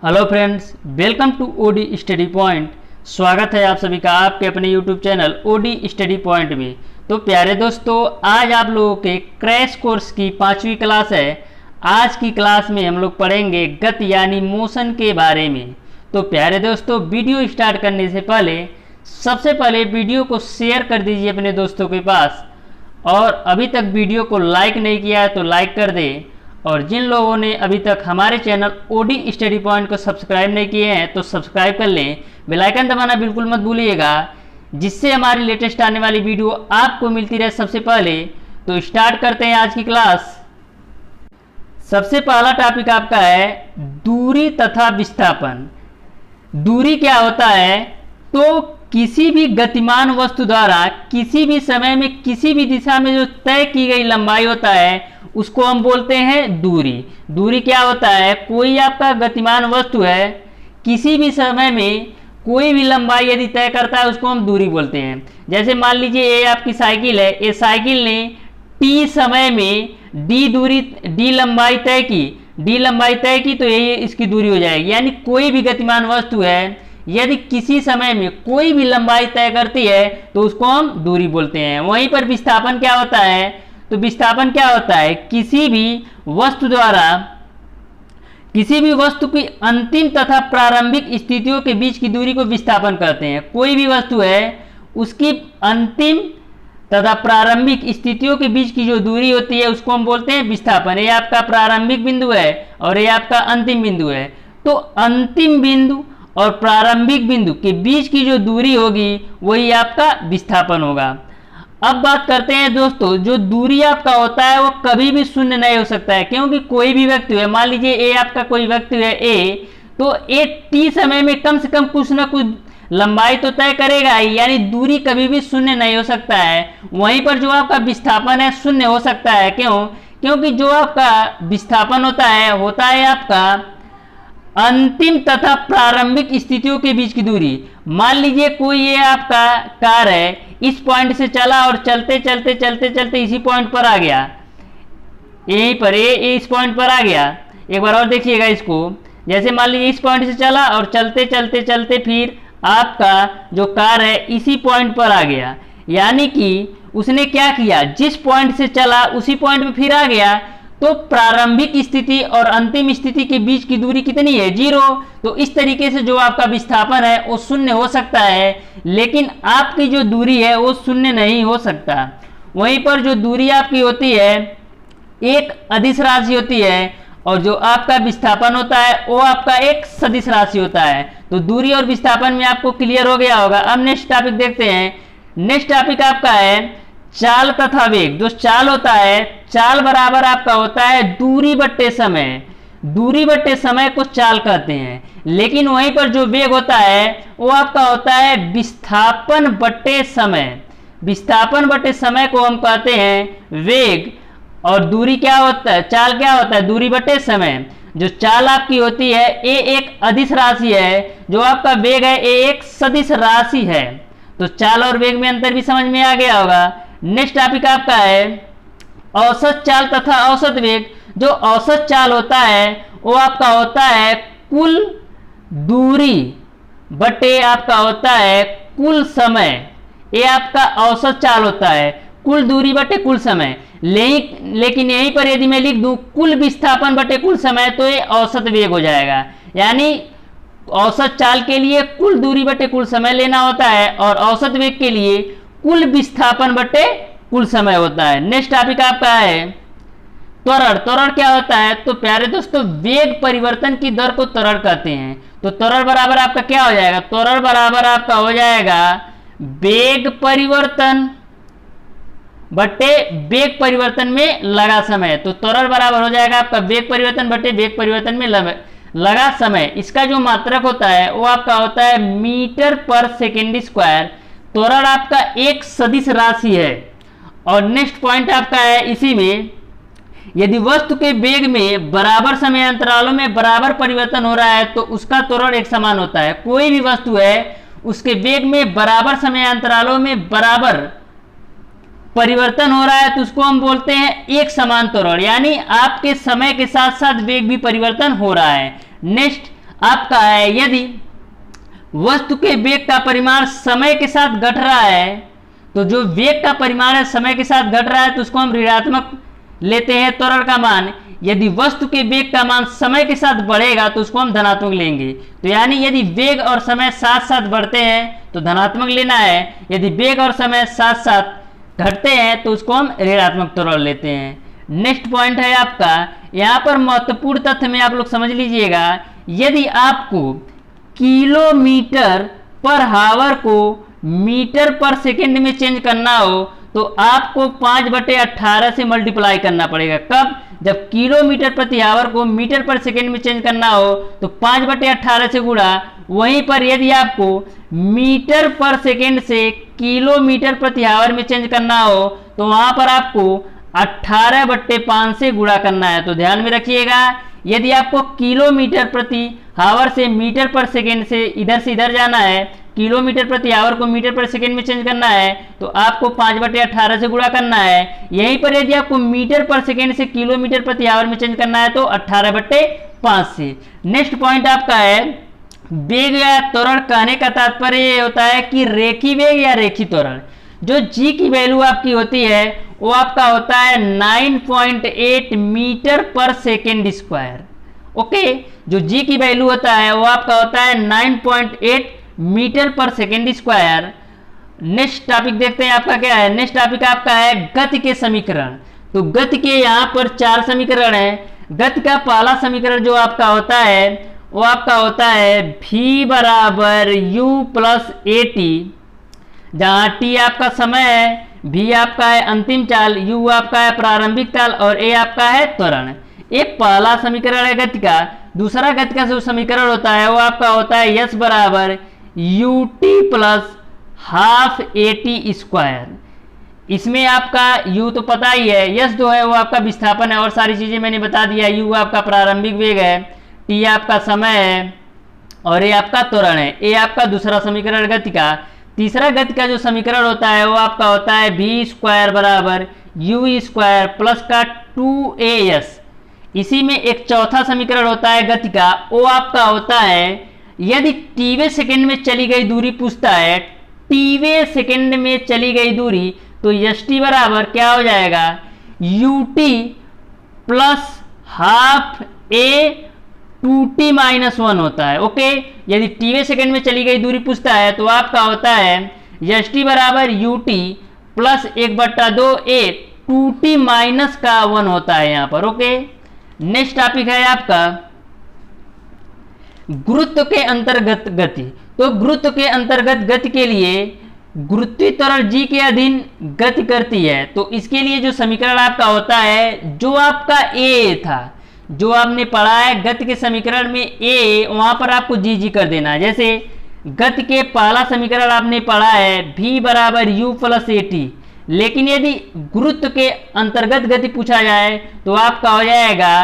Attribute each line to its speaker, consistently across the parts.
Speaker 1: Hello friends, welcome to OD study point. स्वागत है आप सभी का आपके अपने YouTube channel OD study point में। तो प्यारे दोस्तों, आज आप लोगों के क्रैश कोर्स की 5वीं क्लास है। आज की क्लास में हम लोग पढ़ेंगे गति यानी मोशन के बारे में। तो प्यारे दोस्तों, वीडियो स्टार्ट करने से पहले सबसे पहले वीडियो को शेयर कर दीजिए अपने दोस्तों के पास, और अभी तक वीडियो को लाइक नहीं किया है तो लाइक कर दें। और जिन लोगों ने अभी तक हमारे चैनल ओडी स्टडी पॉइंट को सब्सक्राइब नहीं किए हैं तो सब्सक्राइब कर लें। बेल आइकन दबाना बिल्कुल मत भूलिएगा, जिससे हमारी लेटेस्ट आने वाली वीडियो आपको मिलती रहे सबसे पहले। तो स्टार्ट करते हैं आज की क्लास। सबसे पहला टॉपिक आपका है दूरी तथा विस्थापन। दूरी क्या होता है? तो किसी भी गतिमान वस्तु द्वारा किसी भी समय में किसी भी दिशा में जो तय की गई लंबाई होता है उसको हम बोलते हैं दूरी। दूरी क्या होता है? कोई आपका गतिमान वस्तु है, किसी भी समय में कोई भी लंबाई यदि तय करता है उसको हम दूरी बोलते हैं। जैसे मान लीजिए ये आपकी साइकिल है, ये साइकिल ने टी समय में डी लंबाई तय की तो ये इसकी दूरी हो जाएगी। यानी कोई भी गतिमान वस्तु है यदि किसी समय में कोई भी लंबाई तय करती है तो उसको हम दूरी बोलते हैं। वहीं पर विस्थापन क्या होता है? तो विस्थापन क्या होता है? किसी भी वस्तु द्वारा किसी भी वस्तु की अंतिम तथा प्रारंभिक स्थितियों के बीच की दूरी को विस्थापन कहते हैं। कोई भी वस्तु है उसकी अंतिम तथा प्रारंभिक स्थितियों के बीच की जो दूरी होती है उसको हम बोलते हैं विस्थापन। ये आपका प्रारंभिक बिंदु है और ये आपका अंतिम बिंदु है। तो अंतिम बिंदु और प्रारंभिक बिंदु के बीच की जो दूरी होगी वही आपका विस्थापन होगा। अब बात करते हैं दोस्तों, जो दूरी आपका होता है वो कभी भी शून्य नहीं हो सकता है, क्योंकि कोई भी व्यक्ति है, मान लीजिए ए आपका कोई व्यक्ति है ए, तो ए टी समय में कम से कम कुछ ना कुछ लंबाई तो तय करेगा ही, यानी दूरी कभी भी शून्य नहीं हो सकता है। वहीं पर जो आपका विस्थापन है शून्य हो सकता है। क्यों? क्योंकि जो आपका विस्थापन होता है आपका अंतिम तथा प्रारंभिक स्थितियों के बीच की दूरी। मान लीजिए कोई ये आपका कार है, इस पॉइंट से चला और चलते चलते इसी पॉइंट पर आ गया, यहीं पर ये इस पॉइंट पर आ गया। एक बार और देखिएगा इसको। जैसे मान लीजिए इस पॉइंट से चला और चलते फिर आपका जो कार है इसी पॉइंट पर आ गया। यानी कि उसने क्या किया, जिस पॉइंट से चला उसी पॉइंट पे फिर आ गया। तो प्रारंभिक स्थिति और अंतिम स्थिति के बीच की दूरी कितनी है? 0। तो इस तरीके से जो आपका विस्थापन है वो शून्य हो सकता है, लेकिन आपकी जो दूरी है वो शून्य नहीं हो सकता। वहीं पर जो दूरी आपकी होती है एक अदिश राशि होती है, और जो आपका विस्थापन होता है वो आपका एक सदिश राशि होता है। तो दूरी और विस्थापन में आपको क्लियर हो गया होगा। अब नेक्स्ट टॉपिक देखते हैं। नेक्स्ट टॉपिक आपका है चाल तथा वेग। जो चाल होता है, चाल बराबर आपका होता है दूरी बट्टे समय। दूरी बट्टे समय को चाल कहते हैं, लेकिन वहीं पर जो वेग होता है वो आपका होता है विस्थापन बट्टे समय। विस्थापन बट्टे समय को हम कहते हैं वेग। और दूरी क्या होता है, चाल क्या होता है? दूरी बट्टे समय। जो चाल आपकी होती है ये एक अदिश राशि है, जो आपका वेग है ये एक सदिश राशि है। तो चाल और वेग में अंतर भी समझ में आ गया होगा। नेक्स्ट टॉपिक आपका है औसत चाल तथा औसत वेग। जो औसत चाल होता है वो आपका होता है कुल दूरी बटे आपका होता है कुल समय। ये आपका औसत चाल होता है, कुल दूरी बटे कुल समय। लेकिन यहीं पर यदि मैं लिख दूं कुल विस्थापन बटे कुल समय तो ये औसत वेग हो जाएगा। यानी औसत चाल के लिए कुल दूरी बटे कुल समय लेना होता है, और औसत वेग के लिए कुल विस्थापन बटे कुल समय होता है। नेक्स्ट टॉपिक आपका है त्वरण। त्वरण क्या होता है? तो प्यारे दोस्तों, वेग परिवर्तन की दर को त्वरण कहते हैं। तो त्वरण बराबर आपका क्या हो जाएगा? त्वरण बराबर आपका हो जाएगा वेग परिवर्तन बटे वेग परिवर्तन में लगा समय। तो त्वरण बराबर हो जाएगा आपका वेग परिवर्तन बटे वेग परिवर्तन में लगा समय। इसका जो मात्रक होता है वो आपका होता है मीटर पर सेकेंड स्क्वायर। त्वरण आपका एक सदिश राशि है। और नेक्स्ट पॉइंट आपका है इसी में, यदि वस्तु के वेग में बराबर समय अंतरालों में बराबर परिवर्तन हो रहा है तो उसका त्वरण एक समान होता है। कोई भी वस्तु है उसके वेग में बराबर समय अंतरालों में बराबर परिवर्तन हो रहा है तो उसको हम बोलते हैं एक समान त्वरण, यानी आपके समय के साथ साथ वेग भी परिवर्तन हो रहा है। नेक्स्ट आपका है यदि वस्तु के वेग का परिमाण समय के साथ घट रहा है, तो जो वेग का परिमाण है समय के साथ घट रहा है तो उसको हम ऋणात्मक लेते हैं त्वरण का मान। यदि वस्तु के वेग का मान समय के साथ बढ़ेगा तो उसको हम धनात्मक लेंगे। तो यानी यदि वेग और समय साथ साथ बढ़ते हैं तो धनात्मक लेना है, यदि वेग और समय साथ साथ घटते हैं तो उसको हम ऋणात्मक त्वरण लेते हैं। नेक्स्ट पॉइंट है आपका, यहाँ पर महत्वपूर्ण तथ्य में आप लोग समझ लीजिएगा, यदि आपको किलोमीटर पर हावर को मीटर पर सेकंड में चेंज करना हो तो आपको 5/18 से मल्टीप्लाई करना पड़ेगा। कब? जब किलोमीटर प्रति आवर को मीटर पर सेकंड में चेंज करना हो तो 5/18 से गुणा। वहीं पर यदि आपको मीटर पर सेकंड से किलोमीटर प्रति आवर में चेंज करना हो तो वहां पर आपको 18/5 से गुणा करना है। तो ध्यान में रखिएगा, यदि आपको किलोमीटर प्रति आवर से मीटर पर सेकंड से इधर जाना है, किलोमीटर प्रति आवर को मीटर पर सेकंड में चेंज करना है तो आपको 5/18 से गुणा करना है। यहीं पर यदि आपको मीटर पर सेकंड से किलोमीटर प्रति आवर में चेंज करना है तो 18/5 से। नेक्स्ट पॉइंट आपका है वेग या त्वरण। कहने का तात्पर्य ये होता है कि रेखी वेग या रेखी त्वरण। जो जी की वैल्यू आपकी होती है वो आपका होता है 9.8 मीटर पर सेकेंड स्क्वायर। ओके, जो जी की वैल्यू होता है वो आपका होता है 9.8 मीटर पर सेकेंड स्क्वायर। नेक्स्ट टॉपिक देखते हैं आपका क्या है। नेक्स्ट टॉपिक आपका है गति के समीकरण। तो गति के यहाँ पर 4 समीकरण है। गति का पहला समीकरण जो आपका होता है वो आपका होता है v बराबर u प्लस ए टी, जहाँ t आपका समय है, v आपका है अंतिम चाल, u आपका है प्रारंभिक चाल और a आपका है त्वरण। एक पहला समीकरण है गति का। दूसरा गति का जो समीकरण होता है वो आपका होता है s बराबर U T plus half A T square. इसमें आपका u तो पता ही है, s जो है वो आपका विस्थापन है और सारी चीजें मैंने बता दिया। u आपका प्रारंभिक वेग है, t आपका समय है और a आपका त्वरण है। a आपका दूसरा समीकरण गति का। तीसरा गति का जो समीकरण होता है वो आपका होता है v स्क्वायर बराबर u स्क्वायर प्लस का 2as। इसी में एक चौथा समीकरण होता है गति का, वो आपका होता है यदि टीवे सेकंड में चली गई दूरी पूछता है, टीवे सेकंड में चली गई दूरी, तो एस टी बराबर क्या हो जाएगा यू टी प्लस हाफ ए 2t - 1 होता है। ओके, यदि टीवे सेकंड में चली गई दूरी पूछता है तो आपका होता है एस टी बराबर यू टी प्लस 1/2 ए 2t - 1 होता है यहाँ पर। ओके, नेक्स्ट टॉपिक है आपका गुरुत्व के अंतर्गत गति। तो गुरुत्व के अंतर्गत गति के लिए गुरुत्वीय त्वरण जी के अधीन गति करती है। तो इसके लिए जो समीकरण आपका होता है, जो आपका ए था, जो आपने पढ़ा है गति के समीकरण में ए, वहां पर आपको जी जी कर देना है। जैसे गति के पहला समीकरण आपने पढ़ा है v बराबर u प्लस ए टी, लेकिन यदि गुरुत्व के अंतर्गत गति पूछा जाए तो आपका हो जाएगा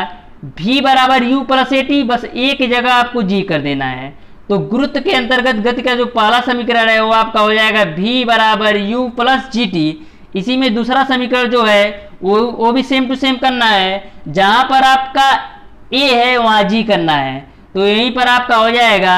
Speaker 1: v बराबर u प्लस ए टी, बस एक जगह आपको जी कर देना है। तो गुरुत्व के अंतर्गत गति का जो पहला समीकरण है वो आपका हो जाएगा v बराबर u प्लस जी टी। इसी में दूसरा समीकरण जो है वो भी सेम टू सेम करना है, जहां पर आपका a है वहां g करना है। तो यहीं पर आपका हो जाएगा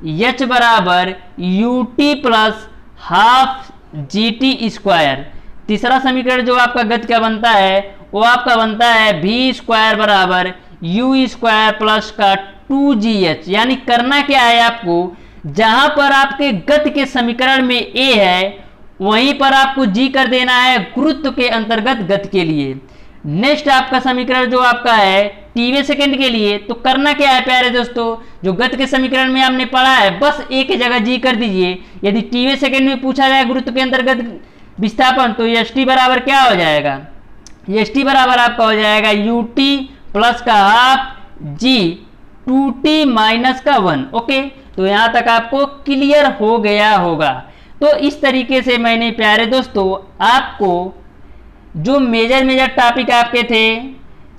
Speaker 1: h बराबर U T plus half G T square. तीसरा समीकरण जो आपका गति का बनता है वो आपका बनता है v स्क्वायर बराबर u स्क्वायर प्लस का 2gh। यानी करना क्या है आपको, जहां पर आपके गति के समीकरण में a है वहीं पर आपको g कर देना है गुरुत्व के अंतर्गत गति के लिए। नेक्स्ट आपका समीकरण जो आपका है टीवे सेकंड के लिए, तो करना क्या है प्यारे दोस्तों, जो गति के समीकरण में आपने पढ़ा है बस एक जगह जी कर दीजिए। यदि टीवे सेकंड में पूछा जाए गुरुत्व के अंतर्गत विस्थापन तो एस टी बराबर क्या हो जाएगा, एस टी बराबर आपका हो जाएगा यू टी प्लस का हाफ जी 2t - 1। ओके, तो यहाँ तक आपको क्लियर हो गया होगा। तो इस तरीके से मैंने प्यारे दोस्तों आपको जो मेजर टॉपिक आपके थे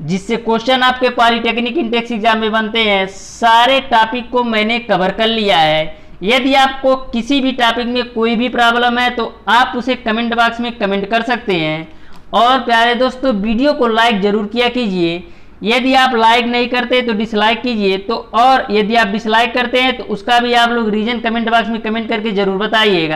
Speaker 1: जिससे क्वेश्चन आपके पॉलिटेक्निक इंटेक्स एग्जाम में बनते हैं, सारे टॉपिक को मैंने कवर कर लिया है। यदि आपको किसी भी टॉपिक में कोई भी प्रॉब्लम है तो आप उसे कमेंट बॉक्स में कमेंट कर सकते हैं। और प्यारे दोस्तों वीडियो को लाइक जरूर किया कीजिए। यदि आप लाइक नहीं करते तो डिसलाइक कीजिए, तो और यदि आप डिसलाइक करते हैं तो उसका भी आप लोग रीजन कमेंट बॉक्स में कमेंट करके जरूर बताइएगा।